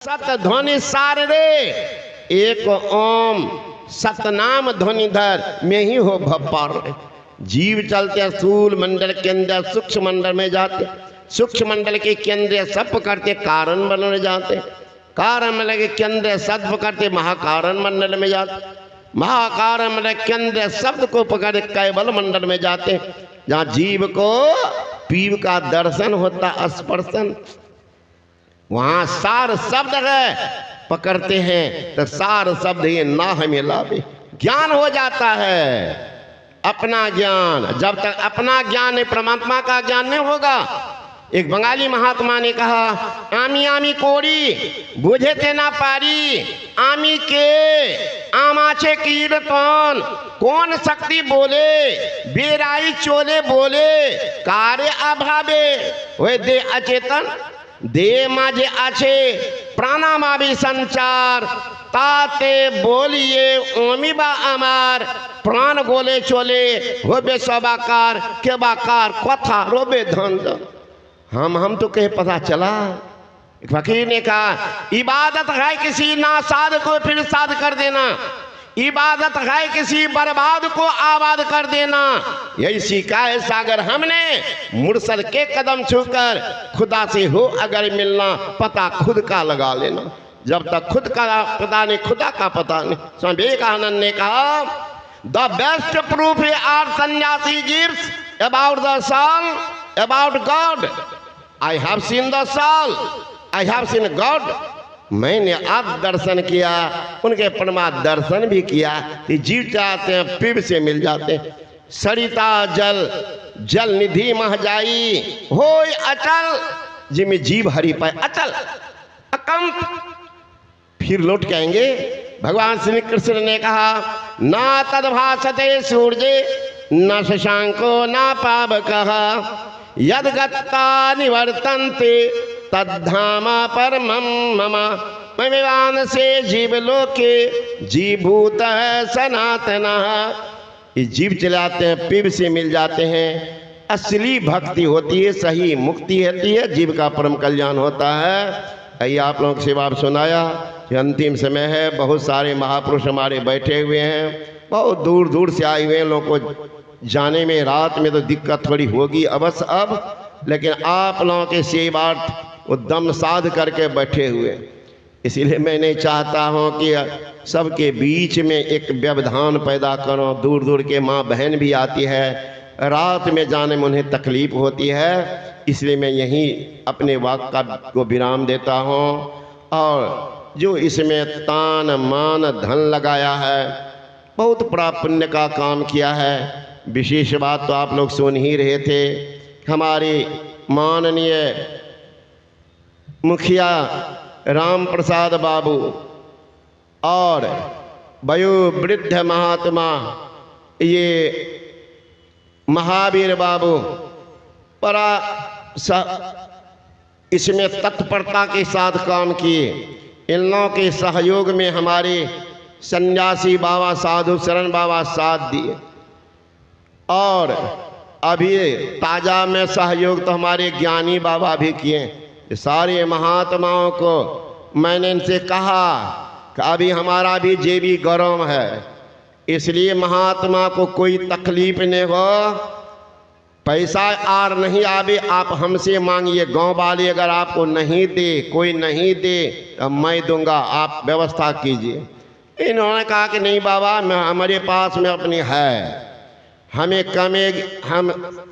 सत ध्वनि सार रे एक ओम सतनाम ध्वनि धर में ही हो भपार। जीव चलते स्थूल मंडल के अंदर सूक्ष्म मंडल में जाते, सूक्ष्म मंडल के केंद्र सब पकड़ते कारण मंडल में जाते, कारण मंडल के केंद्र सद पकड़ते महाकारण मंडल में जाते, महाकारण मंडल केंद्र शब्द को पकड़ते कैवल मंडल में जाते, जहाँ जीव को पीव का दर्शन होता स्पर्शन, वहां सार शब्द है पकड़ते हैं तो सार शब्द ये ना हमें लावे, ज्ञान हो जाता है। अपना ज्ञान जब तक अपना ज्ञान नहीं, परमात्मा का ज्ञान नहीं होगा। एक बंगाली महात्मा ने कहा, आमी आमी कोड़ी बुझे थे ना पारी, आमी के आमाचे कीर्तन कौन शक्ति बोले, बेराई चोले बोले कार्य अभावे वे दे अचेतन दे माझे आछे प्राणामावि संचार ताते बोलिए ओमिबा अमार प्राण गोले चोले होबे सबाकार के बाकार कथा रोबे धन। हम तो कहे पता चला। एक फकीर ने कहा, इबादत है किसी नासाद को फिर साध कर देना, इबादत है किसी बर्बाद को आबाद कर देना। यही सीखा है सागर हमने मुरसल के कदम छूकर, खुदा से हो अगर मिलना पता खुद का लगा लेना। जब तक खुद का पता नहीं खुदा का पता नहीं। स्वामी विवेकानंद ने कहा, the best proof are sannyasi gives about the soul about God. I have seen the soul, I have seen God. मैंने आप दर्शन किया, उनके परमात्मा दर्शन भी किया कि जीव चाहते हैं पीव से मिल जाते हैं। सरिता जल जल निधि मह जाई होय अचल, जिसमें जीव हरि पाए अचल अकंप फिर लौट के आएंगे। भगवान श्री कृष्ण ने कहा, ना तद्भासते सूर्य न शशांको न पावकः यद गत्ता निवर्तन्ते तद्धामा परमं मम ममिवान से जीवलोके जीवभूत सनातनः। ये जीव चलाते हैं पीव से मिल जाते हैं। असली भक्ति होती है, सही मुक्ति होती है, जीव का परम कल्याण होता है। आइए आप लोगों की सेवा आप सुनाया कि अंतिम समय है, बहुत सारे महापुरुष हमारे बैठे हुए हैं, बहुत दूर दूर से आए हुए हैं। लोगों को जाने में रात में तो दिक्कत थोड़ी होगी अवश्य अब, लेकिन आप लोगों के सेवार्थ उद्यम साध करके बैठे हुए, इसलिए मैं नहीं चाहता हूँ कि सबके बीच में एक व्यवधान पैदा करो। दूर दूर के माँ बहन भी आती है, रात में जाने में उन्हें तकलीफ होती है, इसलिए मैं यहीं अपने वाक्य को विराम देता हूँ। और जो इसमें तान मान धन लगाया है, बहुत बड़ा पुण्य का काम किया है। विशेष बात तो आप लोग सुन ही रहे थे, हमारे माननीय मुखिया राम प्रसाद बाबू और वयोवृद्ध महात्मा ये महावीर बाबू बड़ा इसमें तत्परता के साथ काम किए। इन लोगों के सहयोग में हमारे सन्यासी बाबा साधु शरण बाबा साथ दिए, और अभी ताज़ा में सहयोग तो हमारे ज्ञानी बाबा भी किए। सारे महात्माओं को मैंने इनसे कहा कि अभी हमारा भी जेबी गरम है, इसलिए महात्मा को कोई तकलीफ नहीं हो, पैसा आर नहीं आवे आप हमसे मांगिए। गांव वाले अगर आपको नहीं दे, कोई नहीं दे तो मैं दूंगा, आप व्यवस्था कीजिए। इन्होंने कहा कि नहीं बाबा, मैं हमारे पास में अपनी है, हमें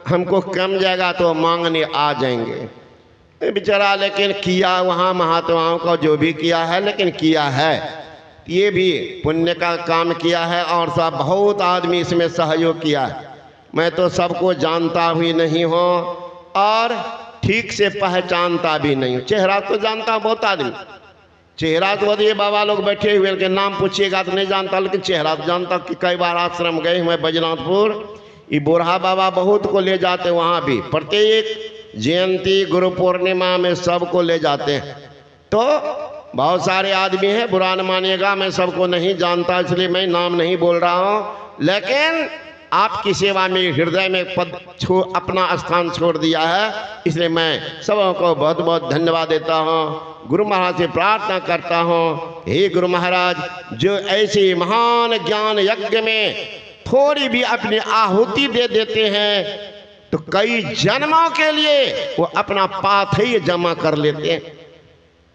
हमको कम जाएगा तो मांगने आ जाएंगे बेचारा। लेकिन किया वहाँ महात्माओं का जो भी किया है, लेकिन किया है, ये भी पुण्य का काम किया है। और सब बहुत आदमी इसमें सहयोग किया है। मैं तो सबको जानता भी नहीं हूँ और ठीक से पहचानता भी नहीं हूँ। चेहरा तो जानता बहुत आदमी, चेहरा तो ये बाबा लोग बैठे हुए के नाम पूछिएगा तो नहीं जानता, लेकिन चेहरा तो जानता। कि कई बार आश्रम गए हुए बैजनाथपुर, ये बूढ़ा बाबा बहुत को ले जाते, वहाँ भी प्रत्येक जयंती गुरु पूर्णिमा में सबको ले जाते हैं। तो बहुत सारे आदमी हैं, बुरा न मानिएगा, मैं सबको नहीं जानता इसलिए मैं नाम नहीं बोल रहा हूँ, लेकिन आपकी सेवा में हृदय में अपना स्थान छोड़ दिया है, इसलिए मैं सबों को बहुत बहुत धन्यवाद देता हूँ। गुरु महाराज से प्रार्थना करता हूँ, हे गुरु महाराज, जो ऐसे महान ज्ञान यज्ञ में थोड़ी भी अपनी आहुति दे देते हैं तो कई जन्मों के लिए वो अपना पाथेय जमा कर लेते हैं,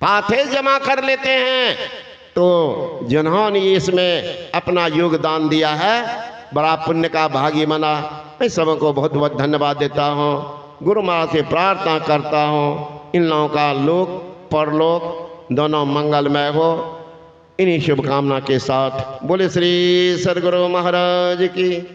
पाथेय जमा कर लेते हैं। तो जिन्होंने इसमें अपना योगदान दिया है, बड़ा पुण्य का भागी बना। मैं सबको बहुत बहुत धन्यवाद देता हूँ। गुरु महाराज से प्रार्थना करता हूँ इन लोगों का लोक परलोक दोनों मंगलमय हो। इन्हीं शुभकामना के साथ बोले श्री सद्गुरु महाराज की।